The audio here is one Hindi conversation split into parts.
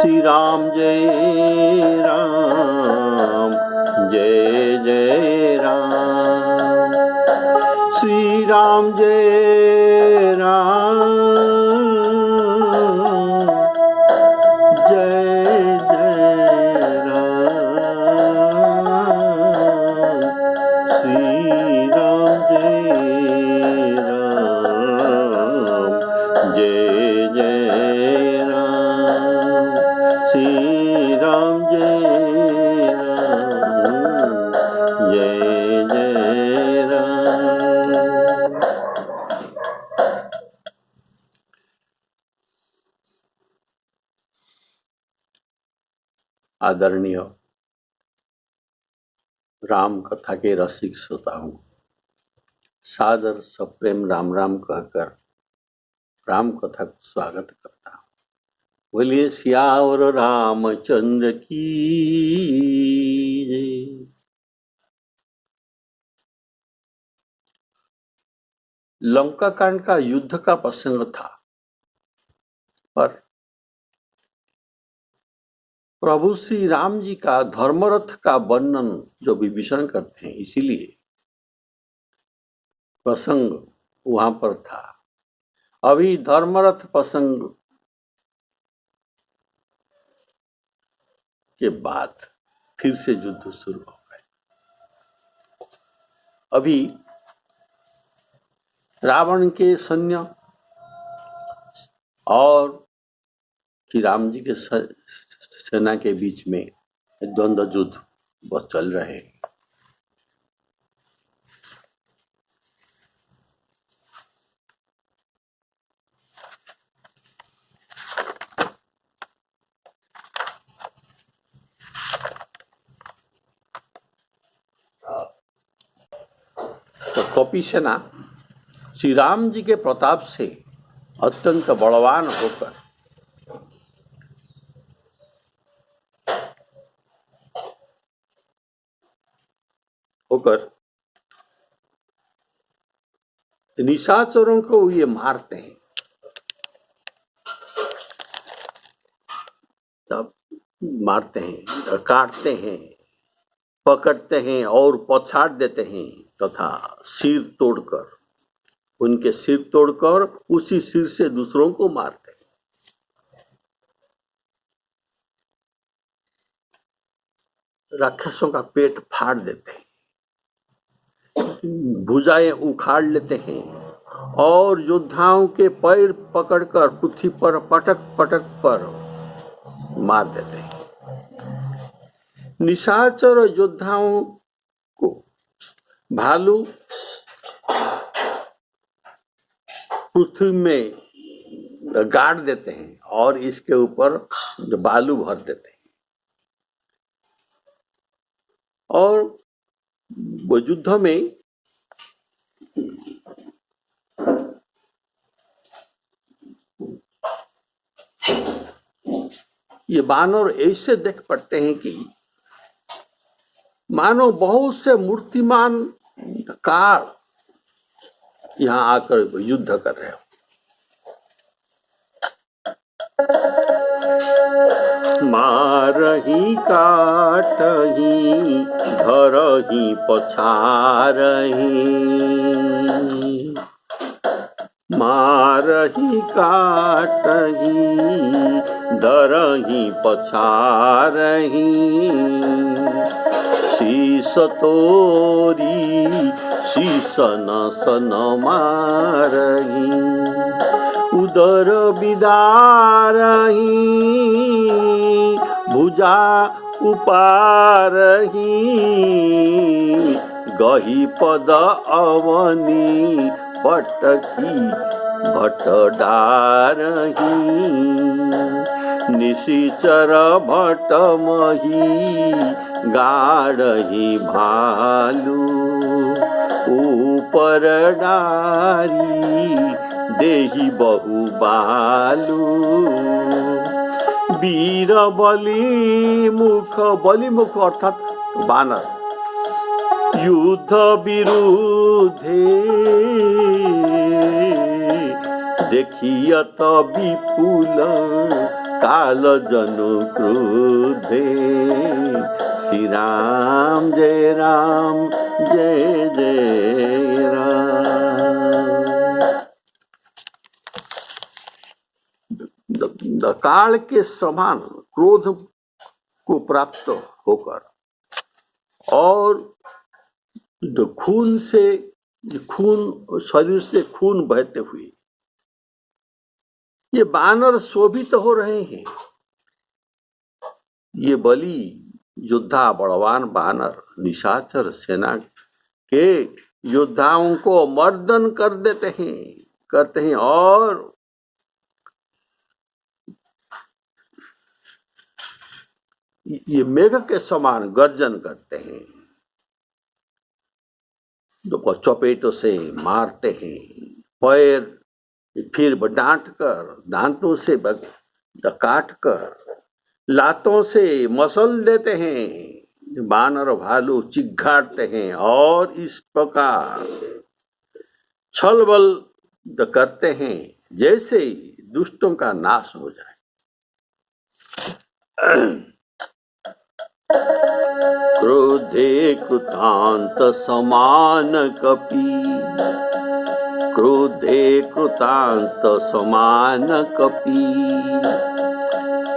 श्री राम जय राम जय जय राम। श्री राम जय राम जय जय राम। श्री राम जय राम जय जय राम। श्री राम जय राम जय जय राम। आदरणीय राम कथा के रसिक श्रोताओं, सादर सप्रेम राम राम कहकर राम कथा को स्वागत करता हूँ। बोलिए सियावर रामचंद्र की जय। लंका कांड का युद्ध का प्रसंग था, पर प्रभु श्री राम जी का धर्मरथ का वर्णन जो विभीषण करते हैं, इसीलिए प्रसंग वहां पर था। अभी धर्मरथ प्रसंग के बाद फिर से युद्ध शुरू हो गए। अभी रावण के सैन्य और श्री राम जी के सेना के बीच में द्वंद्व युद्ध बस चल रहे हैं। तो कपि सेना श्री राम जी के प्रताप से अत्यंत बलवान होकर निशाचरों को ये मारते हैं। तब मारते हैं, काटते हैं, पकड़ते हैं और पछाड़ देते हैं तथा सिर तोड़कर, उनके सिर तोड़कर उसी सिर से दूसरों को मारते हैं। राक्षसों का पेट फाड़ देते हैं, भुजाएं उखाड़ लेते हैं और योद्धाओं के पैर पकड़कर पृथ्वी पर पटक पटक पर मार देते हैं। निशाचर योद्धाओं को भालू पृथ्वी में गाड़ देते हैं और इसके ऊपर बालू भर देते हैं और वो युद्ध में ये बानर ऐसे देख पड़ते हैं कि मानो बहुत से मूर्तिमान काल यहाँ आकर युद्ध कर रहे हो। मारही काटही धरही पछारही। मारही काटही धरही पछारही। शीश तोरी शीश नसन मारही। उदर बिदारही भुजा उपारही। गही पद अवनी पटकी भट डारही। निशिचर भट मही गाड़ही भालू। ऊपर डारी देही बहु बालू। वीर बलिमुख, बलिमुख अर्थात बानर, युद्ध विरुद्धे देखियत विपुल काल जनु क्रुद्धे। श्री राम जय राम जय जय राम। काल के समान क्रोध को प्राप्त होकर और जो खून शरीर से खून बहते हुए ये बानर शोभित हो रहे हैं। ये बलि योद्धा बलवान बानर निशाचर सेना के योद्धाओं को मर्दन करते हैं और ये मेघ के समान गर्जन करते हैं, तो चपेटों से मारते हैं, पैर फिर डांट कर दांतों से काट कर लातों से मसल देते हैं। बानर भालू चिघाड़ते हैं और इस प्रकार छल बल करते हैं जैसे दुष्टों का नाश हो जाए। क्रोधे कृतांत समान कपि, क्रोधे कृतांत समान कपि।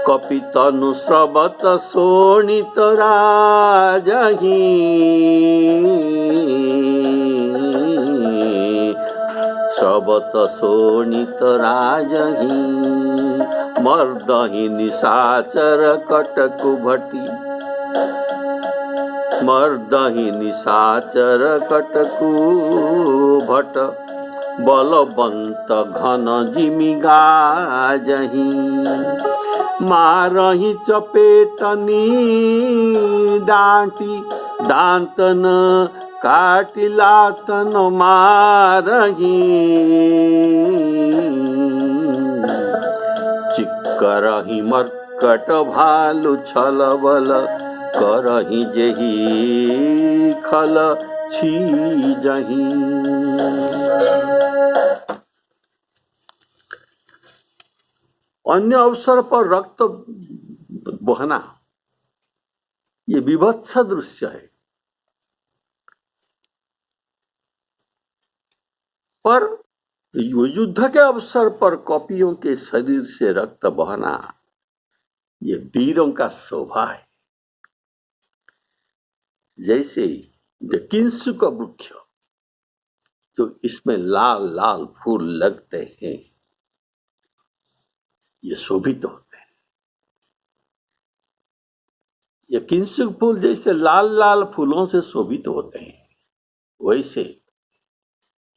कपि तनु स्रवत शोणित राजहि, स्रवत शोणित राजहि। मर्दहि निशाचर कटकु भटी, मर्दहि निशाचर कटकु भट। बलवंत घन जिमि गाजहि, मारहि चपेटनी डांटी। दांतन काटी लातन मारहि, चिक्करहि मर्कट भालु छल बल। करहि जेहि खल छीजहि। अन्य अवसर पर रक्त बहना ये विभत्स दृश्य है, पर युद्ध के अवसर पर कपियों के शरीर से रक्त बहना ये वीरों का शोभा है। जैसे किंसुक वृक्ष जो इसमें लाल लाल फूल लगते हैं, ये शोभित होते हैं। ये किंसुक फूल जैसे लाल लाल फूलों से शोभित होते हैं, वैसे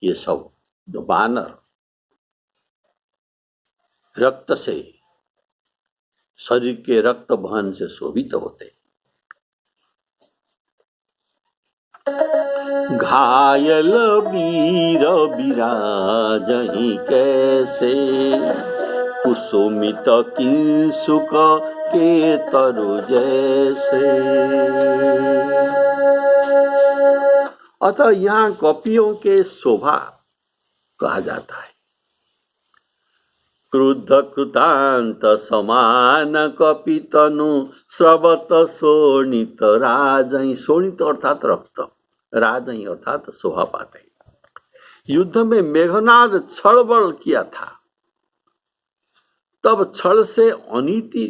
ये सब जो बानर रक्त से, शरीर के रक्त बहन से शोभित होते हैं। घायल वीर विराजहि कैसे, कुसुमित किंसुक के तरु जैसे। अतः यहाँ कपियों के शोभा कहा जाता है। क्रुद्ध कृतांत समान कपि तनु, स्रवत शोणित राजहि। शोणित अर्थात रक्त, राजहि अर्थात शोभा पाते। युद्ध में मेघनाद छल बल किया था, तब छल से अनीति,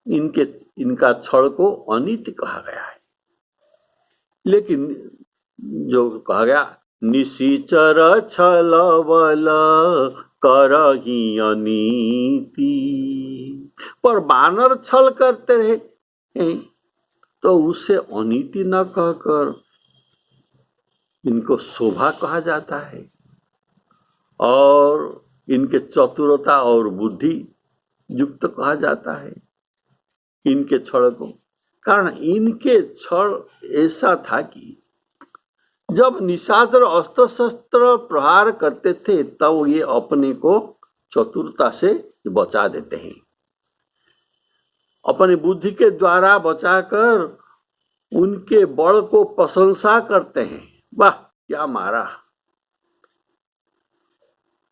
इनका छल को अनीति कहा गया है। लेकिन जो कहा गया निशिचर छल बल करहि अनीति, पर बानर छल करते हैं तो उसे अनीति न कहकर इनको शोभा कहा जाता है। और इनके चतुरता और बुद्धि युक्त कहा जाता है इनके छल को। कारण इनके छल ऐसा था कि जब निशाचर अस्त्र शस्त्र प्रहार करते थे तब ये अपने को चतुरता से बचा देते हैं, अपनी बुद्धि के द्वारा बचाकर उनके बल को प्रशंसा करते हैं, वाह क्या मारा।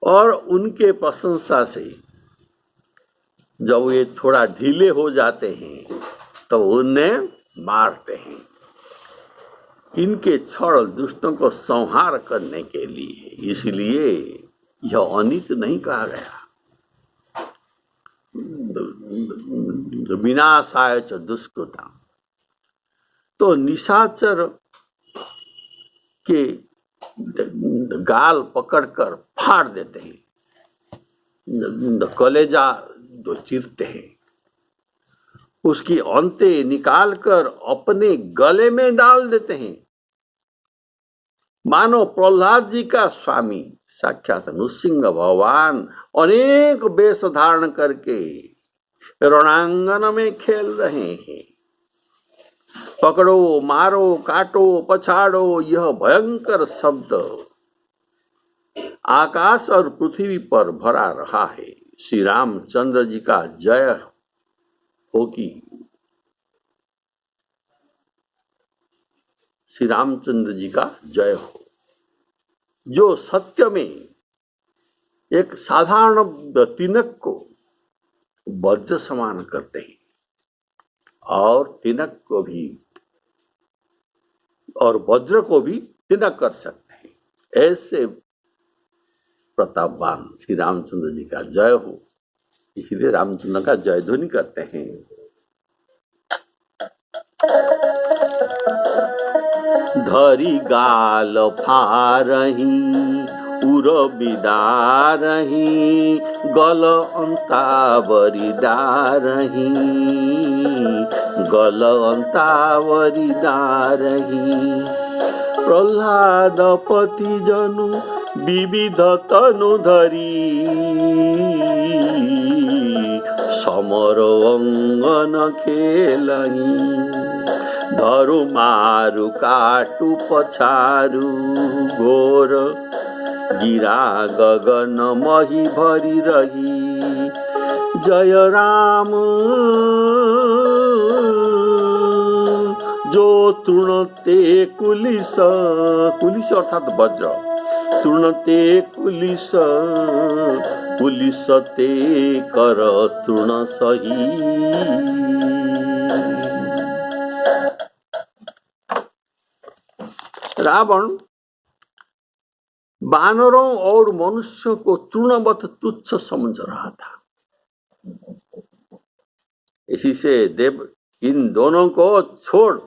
और उनके प्रशंसा से जब ये थोड़ा ढीले हो जाते हैं तो उन्हें मारते हैं। इनके छल दुष्टों को संहार करने के लिए, इसलिए यह अनित नहीं कहा गया। विनाशाय च दुष्कृता। तो निशाचर के गाल पकड़कर फाड़ देते हैं, कलेजा जो चीरते हैं, उसकी अंते निकालकर अपने गले में डाल देते हैं। मानो प्रहलाद जी का स्वामी साक्षात नृसिंह भगवान अनेक वेश धारण करके रणांगन में खेल रहे हैं। पकड़ो, मारो, काटो, पछाड़ो, यह भयंकर शब्द आकाश और पृथ्वी पर भरा रहा है। श्री रामचंद्र जी का जय हो कि श्री रामचंद्र जी का जय हो, जो सत्य में एक साधारण तिनक को वज्र समान करते हैं और तिनक को भी और वज्र को भी तिनक कर सकते हैं। ऐसे प्रतापवान श्री रामचंद्र जी का जय हो, इसलिए रामचंद्र का जय ध्वनि करते हैं। धरी गाल फारही उर बिदारही गल अंतावरी डारही गल अंतावरी डारही प्रहलाद पति जनु विविध तनु धरी समर अंगन खेलही धरु मारु काटु पछारु घोर गिरा गगन मही भरी रही जय राम जो तृणते कुलिस कुलिस अर्थात वज्र तृणते कुलिस कुलिसते कर तृण सही। रावण बानरों और मनुष्यों को तृणवत तुच्छ समझ रहा था। इसी से देव इन दोनों को छोड़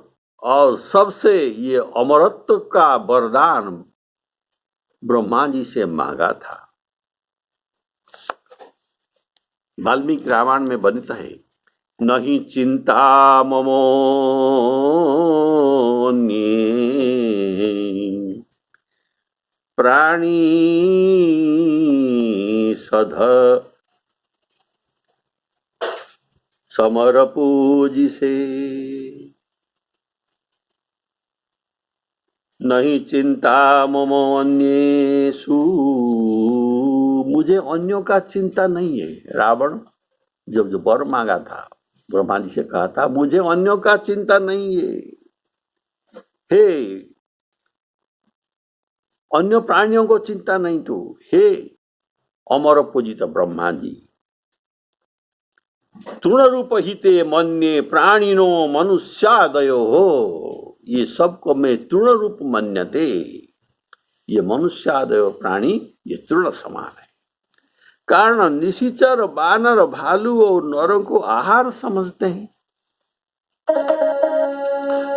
और सबसे ये अमरत्व का वरदान ब्रह्मा जी से मांगा था। वाल्मीकि रामायण में वर्णित है, नहीं चिंता ममो प्राणी सध समर पूजी से नहीं चिंता ममो अन्येषु, मुझे अन्यों का चिंता नहीं है। रावण जब जो वर मांगा था ब्रह्मा जी से कहा था, मुझे अन्यों का चिंता नहीं है। हे अन्य प्राणियों को चिंता नहीं तो हे अमर पूजित ब्रह्मा जी, तृण रूप हिते मन्ये प्राणिनो मनुष्यादयो हो, ये सबको मैं तृण रूप मन्यते, ये मनुष्यादयो प्राणी ये तृण समान है। कारण निशिचर बानर भालू और नरों को आहार समझते हैं।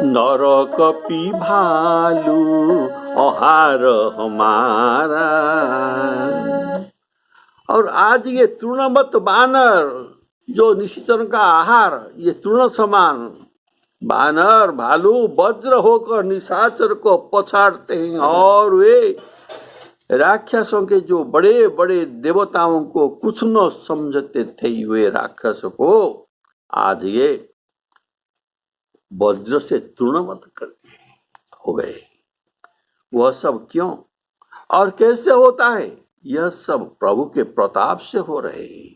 नर कपि भालू आहार हमारा, और आज ये तृणवत बानर जो निशिचर का आहार ये तृण समान बानर भालू वज्र होकर निशाचर को पछाड़ते हैं, और वे राक्षसों के जो बड़े बड़े देवताओं को कुछ न समझते थे, वे राक्षस को आज ये वज्र से तृणवत कर हो गए। वह सब क्यों और कैसे होता है? यह सब प्रभु के प्रताप से हो रहे हैं।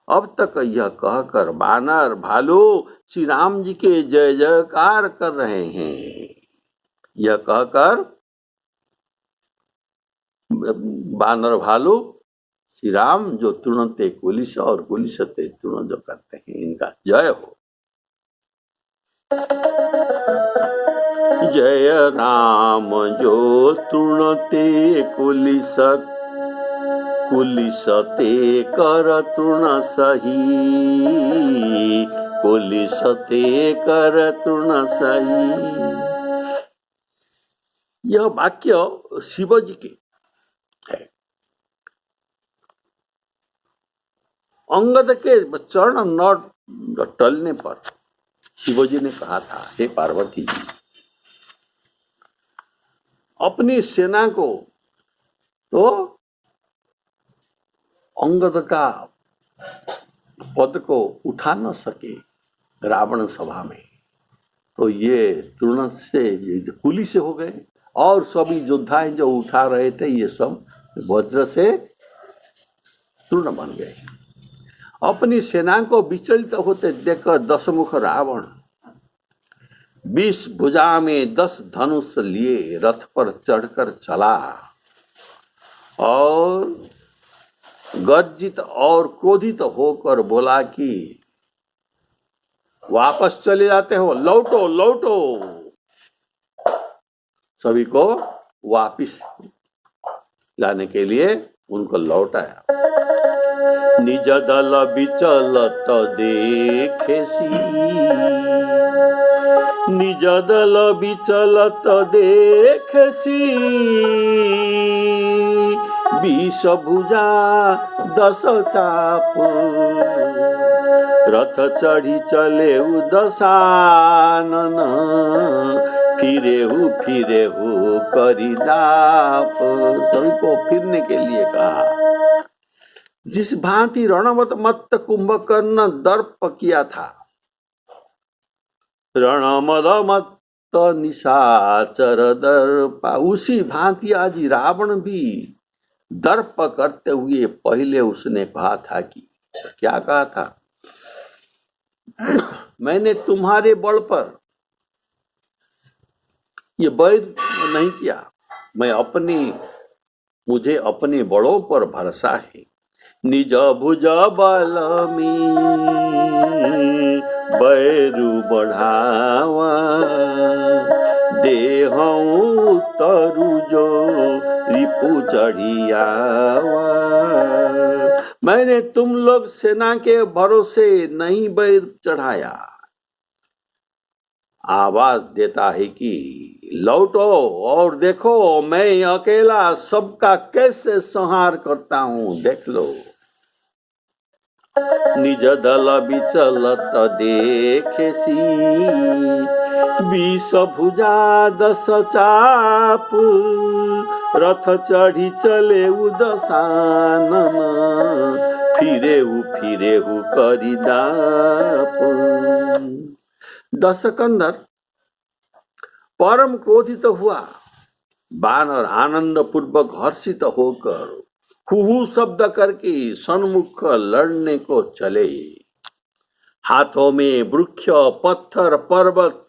अब तक यह कहकर बानर भालू श्री राम जी के जय जयकार कर रहे हैं। यह कहकर बानर भालू श्री राम जो तृणते कुलिश और कुलिशते तृण जो करते हैं, इनका जय हो। जय राम जो तृणते कुलिशते कर तृण सही, कुलिशते कर तृण सही। यह वाक्य शिवजी के है। अंगद के चरण न टलने पर शिवजी ने कहा था, हे पार्वती जी, अपनी सेना को तो अंगद का पद को उठा न सके रावण सभा में, तो ये तृण से कुली से हो गए, और सभी योद्धाएं जो उठा रहे थे ये सब वज्र से तृण बन गए। अपनी सेना को विचलित होते देखकर दशमुख रावण 20 भुजा में 10 धनुष लिए रथ पर चढ़कर चला और गर्जित और क्रोधित होकर बोला कि वापस चले जाते हो, लौटो लौटो। सभी को वापस लाने के लिए उनको लौटाया। निज दल विचलत देखेसी, निज दल विचलत देखेसी, 20 भुजा 10 चाप, रथ चढ़ी चले दशानन, फिरेहु फिरेहु करिदाप। सभी को फिरने के लिए कहा। जिस भांति रणवत मत्त कुंभकर्ण दर्प किया था, रणमद मत्त निशाचर दर्पा, उसी भांति आज रावण भी दर्प करते हुए पहले उसने कहा था कि क्या कहा था, मैंने तुम्हारे बल पर ये वैर नहीं किया, मुझे अपने बड़ों पर भरोसा है। निज भुज बल में बैरु बढ़ावा, देहऊ तरु जो रिपु चढ़ियावा। मैंने तुम लोग सेना के भरोसे नहीं बैर चढ़ाया। आवाज देता है कि लौटो और देखो मैं अकेला सबका कैसे संहार करता हूं, देख लो। निज दल विचलत देखेसी, 20 भुजा 10 चाप, रथ चढ़ी चले दशानन, फिरेहु फिरेहु करिदाप। दशकंदर परम क्रोधित हुआ। बानर आनंद पूर्वक हर्षित होकर हुहू शब्द करके सन्मुख लड़ने को चले। हाथों में वृक्ष पत्थर पर्वत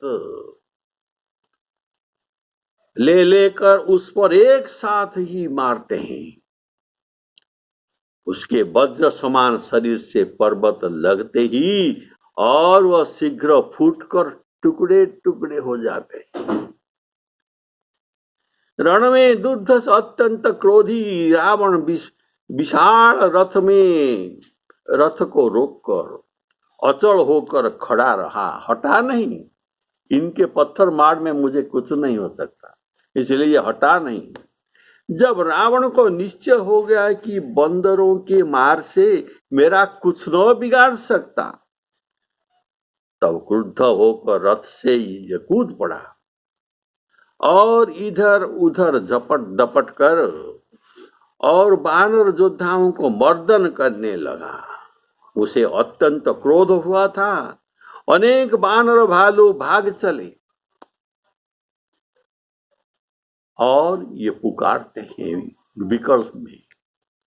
ले लेकर उस पर एक साथ ही मारते हैं। उसके वज्र समान शरीर से पर्वत लगते ही और वह शीघ्र फूटकर टुकड़े टुकड़े हो जाते हैं। रण में दुर्धर्ष अत्यंत क्रोधी रावण विशाल रथ को रोककर अचल होकर खड़ा रहा, हटा नहीं। इनके पत्थर मार में मुझे कुछ नहीं हो सकता, इसलिए ये हटा नहीं। जब रावण को निश्चय हो गया कि बंदरों के मार से मेरा कुछ न बिगाड़ सकता, तब क्रुद्ध होकर रथ से कूद पड़ा और इधर उधर झपट दपट कर और बानर योद्धाओं को मर्दन करने लगा। उसे अत्यंत क्रोध हुआ था। अनेक बानर भालू भाग चले और ये पुकारते हैं,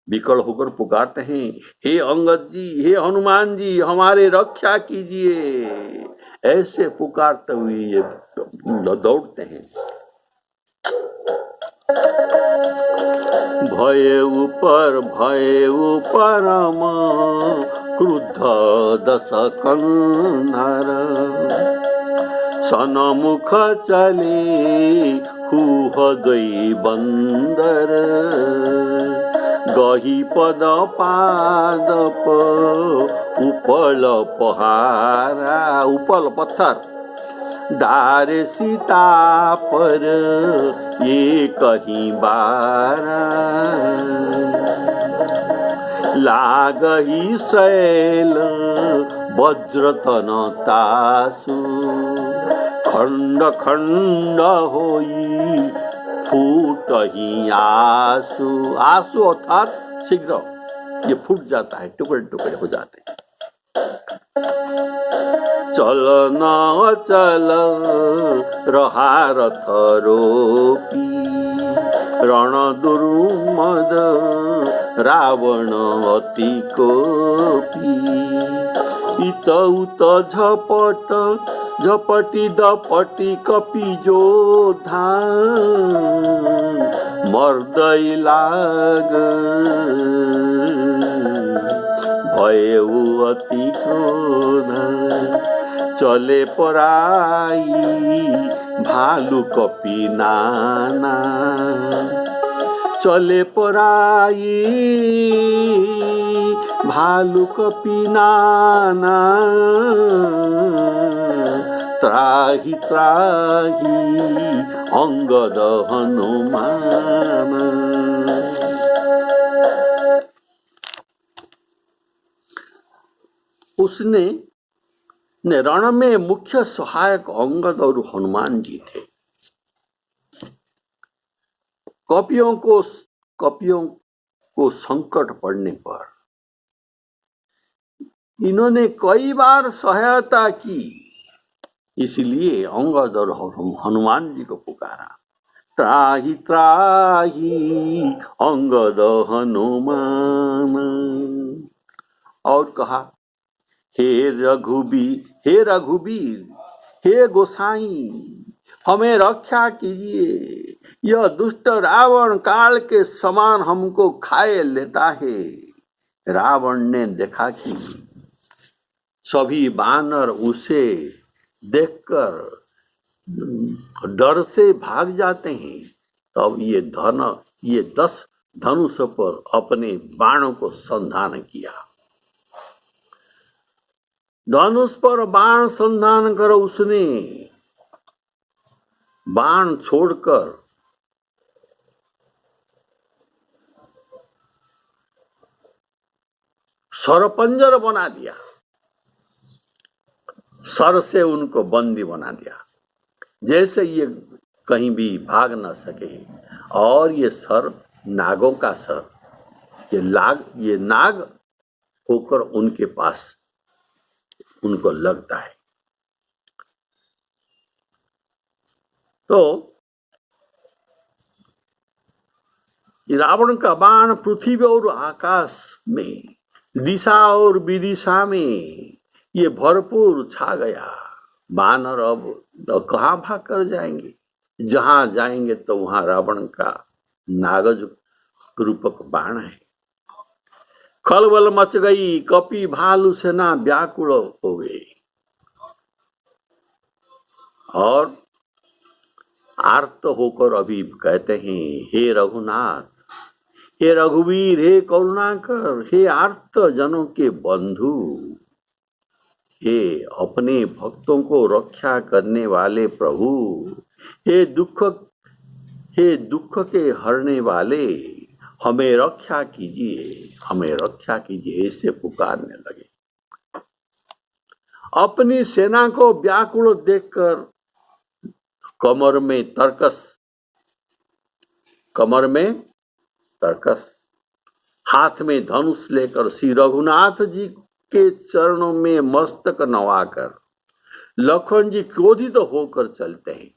विकल होकर पुकारते हैं, हे अंगद जी, हे हनुमान जी, हमारे रक्षा कीजिए। ऐसे पुकारते हुए ये दौड़ते हैं। भयउ परम क्रुद्ध दश कन्नर सनमुख चले हुहदै बन्दर गही पद पादप उपल पहारा उपल पत्थर डारे सीता पर ये कहीं बारा लागही शैल वज्रतन तासु खंड खंड होई फूटही आसु आसु अर्थात शीघ्र ये फूट जाता है, टुकड़े टुकड़े हो जाते हैं। चल न अचल रहा रथ रोपी रण दुर्मद रावण अति कोपी इत उत झपट झपटी दपटी कपि जोधा मर्दै लाग भयउ अति क्रोध चले पराई भालू कपि नाना चले पराई भालू कपि नाना त्राही त्राही अंगद हनुमान। उसने रण में मुख्य सहायक अंगद और हनुमान जी थे। कपियों को संकट पड़ने पर इन्होंने कई बार सहायता की, इसलिए अंगद और हनुमान जी को पुकारा। त्राही त्राही अंगद हनुमान और कहा, हे रघुबीर हे गोसाई हमें रक्षा कीजिए, यह दुष्ट रावण काल के समान हमको खाए लेता है। रावण ने देखा कि सभी बानर उसे देखकर डर से भाग जाते हैं, तब ये 10 धनुष पर अपने बाणों को संधान किया। धनुष पर बाण संधान कर उसने बाण छोड़कर सरपंजर बना दिया, सर से उनको बंदी बना दिया, जैसे ये कहीं भी भाग न सके। और ये सर नागों का सर, ये नाग होकर उनके पास उनको लगता है। तो रावण का बाण पृथ्वी और आकाश में, दिशा और विदिशा में ये भरपूर छा गया। बानर अब कहाँ भाग कर जाएंगे, जहां जाएंगे तो वहां रावण का नागज रूपक बाण है। खलबल मच गई, कपि भालू सेना व्याकुल हो गई और आर्त होकर अभी कहते हैं, हे रघुनाथ, हे रघुवीर, हे करुणाकर, हे आर्त जनों के बंधु, हे अपने भक्तों को रक्षा करने वाले प्रभु, हे दुख के हरने वाले, हमें रक्षा कीजिए, हमें रक्षा कीजिए, ऐसे पुकारने लगे। अपनी सेना को व्याकुल देखकर कमर में तरकस, हाथ में धनुष लेकर श्री रघुनाथ जी के चरणों में मस्तक नवाकर लखन जी क्रोधित होकर चलते हैं।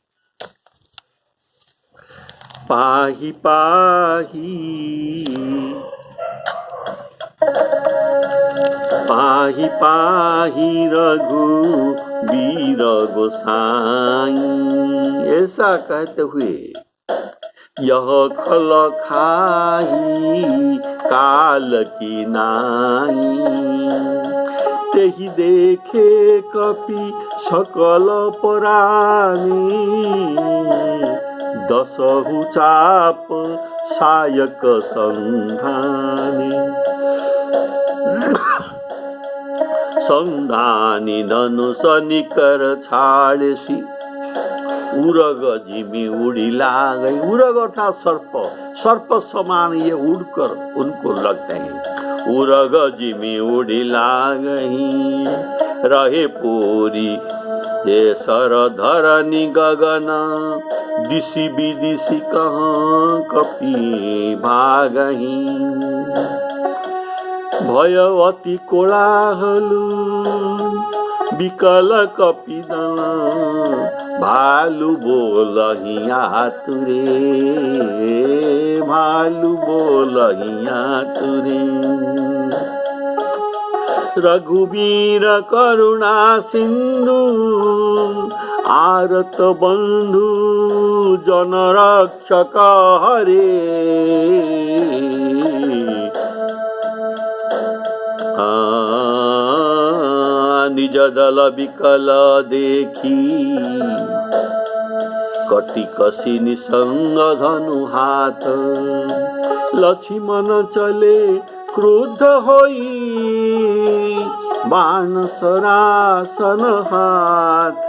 पाही पाही पाही पाही रघुवीर गोसाई, ऐसा कहते हुए यह खल खाही काल की नाई, तेहि देखे कपि सकल परानी, दसहु चाप सायक संधानी, संधानी धनुष निकर छाड़ेसी, उरग जिमी उड़ी लागई। उरग अर्थात सर्प, सर्प समान ये उड़कर उनको लगते हैं। उरग जिमी उड़ी लागई, रहे पूरी ये सर धरनी गगन, दिशि विदिशि कहाँ कपि भागही, भयवती कोलाहलु विकल कपिदन, भालू बोलही आतुरे, भालू बोलही आतुरे। रघुवीर करुणा सिंधु, आरत बंधु जन रक्षक हरे, निज दल विकल देखी, कटी कसी निसंग धनु हाथ, लक्ष्मण चले क्रुद्ध होई, बाण सरासन हाथ,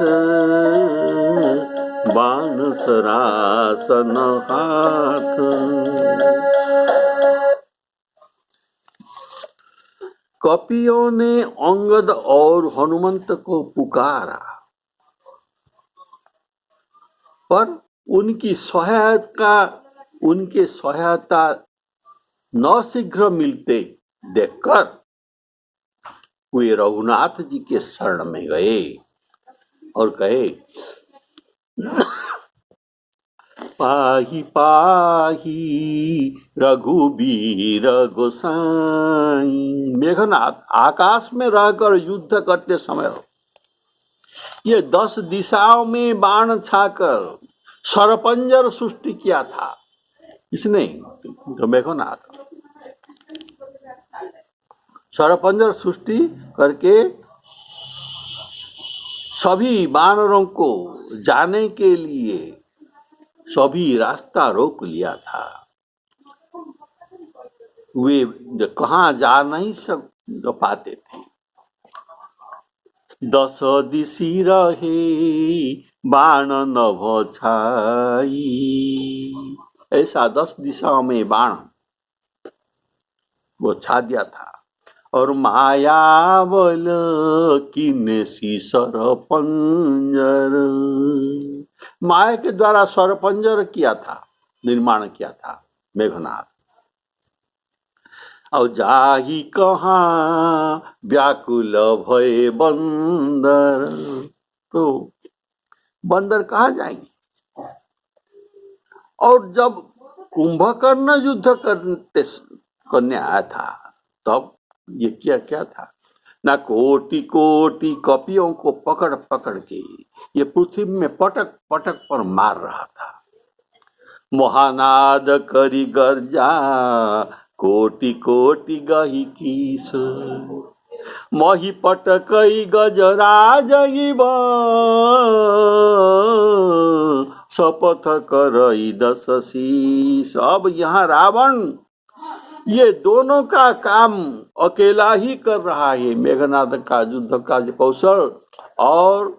बाण सरासन हाथ। कपियों ने अंगद और हनुमंत को पुकारा, पर उनकी सहायता न शीघ्र मिलते देखकर वे रघुनाथ जी के शरण में गए और कहे, पाही पाही रघुबीर गोसाई। मेघनाथ, आकाश में रहकर युद्ध करते समय ये 10 दिशाओं में बाण छाकर सरपंजर सृष्टि किया था इसने, तो मेघनाथ सरपंजर सृष्टि करके सभी वानरों को जाने के लिए सभी रास्ता रोक लिया था। वे कहाँ जा नहीं पाते थे। 10 दिशि रहे बाण नभ छाई, ऐसा 10 दिशाओं में बाण वो छा दिया था। और माया बल किन्सी सरपंजर, माया के द्वारा सरपंजर किया था, निर्माण किया था मेघनाथ। और जाही कहाँ व्याकुल भय बंदर, तो बंदर कहाँ जाएंगे। और जब कुंभकर्ण युद्ध करने आया था तब ये क्या था ना, कोटि कोटि कपियों को पकड़ पकड़ के ये पृथ्वी में पटक पटक पर मार रहा था। महानाद करी गर्जा कोटि कोटि गही कीस, मही पटकई गजराज शपथ करई 10 शीस। अब यहाँ रावण ये दोनों का काम अकेला ही कर रहा है, मेघनाद का युद्ध का कौशल और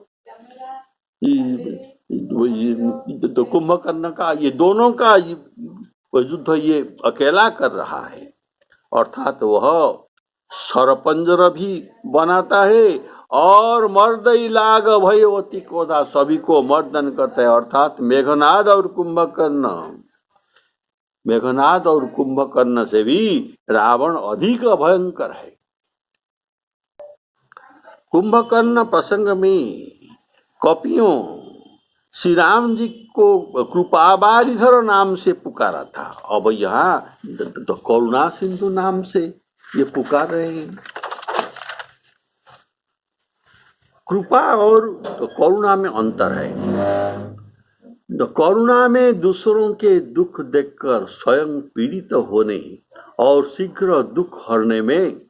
तो कुंभकर्ण का, ये दोनों का युद्ध ये अकेला कर रहा है। अर्थात वह सरपंजर भी बनाता है और मर्दई लाग भयवती कोधा, सभी को मर्दन करता है। अर्थात मेघनाद और कुंभकर्ण से भी रावण अधिक भयंकर है। कुंभकर्ण प्रसंग में कपियों श्री राम जी को कृपाबारिधर नाम से पुकारा था, अब यहाँ तो करुणा सिंधु नाम से ये पुकार रहे हैं। कृपा और तो करुणा में अंतर है। तो करुणा में दूसरों के दुख देखकर स्वयं पीड़ित होने और शीघ्र दुख हरने में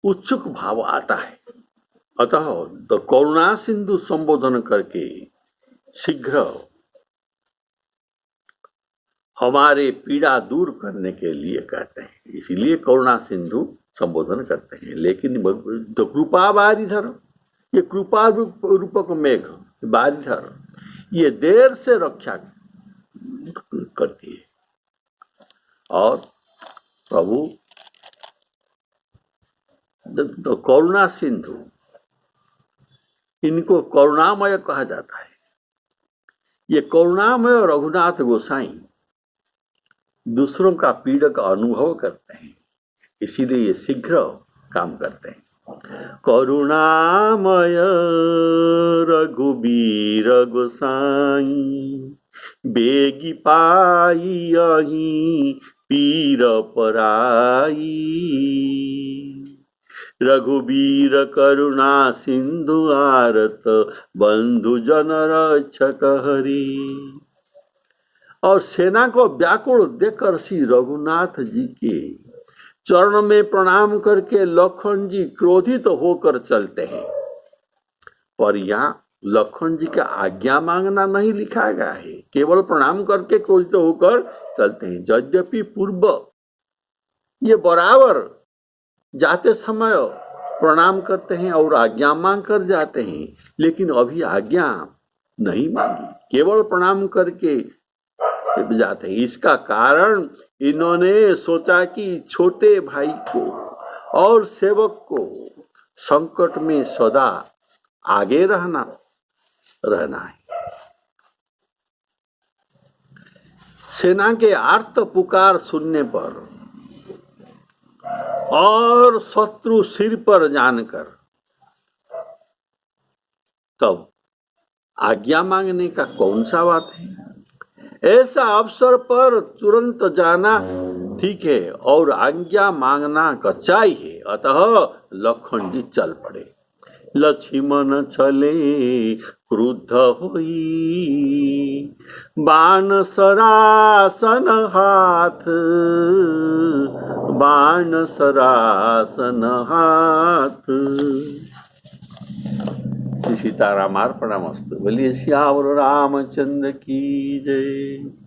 उत्सुक भाव आता है। अतः तो करुणा सिंधु संबोधन करके शीघ्र हमारे पीड़ा दूर करने के लिए कहते हैं, इसलिए करुणा सिंधु संबोधन करते हैं। लेकिन तो कृपा बारिधर, ये कृपा रूपक मेघ बारिधर, ये देर से रक्षा करती है। और प्रभु तो करुणा सिंधु, इनको करुणामय कहा जाता है। ये करुणामय रघुनाथ गोसाई दूसरों का पीड़क अनुभव करते हैं, इसीलिए ये शीघ्र काम करते हैं। करुणामय रघुबीर गोसाई, बेगी पाई अही पीर पराई। रघुबीर करुणा सिंधु आरत, बंधु जन रक्षक हरि। और सेना को व्याकुल देखकर श्री रघुनाथ जी के चरण में प्रणाम करके लखन जी क्रोधित होकर चलते हैं। पर यहाँ लखन जी का आज्ञा मांगना नहीं लिखा गया है, केवल प्रणाम करके क्रोधित होकर चलते हैं। यद्यपि पूर्व ये बराबर जाते समय प्रणाम करते हैं और आज्ञा मांग कर जाते हैं, लेकिन अभी आज्ञा नहीं मांगी, केवल प्रणाम करके जाते हैं। इसका कारण इन्होंने सोचा कि छोटे भाई को और सेवक को संकट में सदा आगे रहना है। सेना के आर्त पुकार सुनने पर और शत्रु सिर पर जानकर तब आज्ञा मांगने का कौन सा बात है। ऐसा अवसर पर तुरंत जाना ठीक है और आज्ञा मांगना कच्चाई है। अतः लखन जी चल पड़े। लक्ष्मण चले क्रुद्ध होई, बाण सरासन हाथ, बाण सरासन हाथ। सीतारामार्पणमस्तु। बोलिए श्यावर रामचंद्र की जय।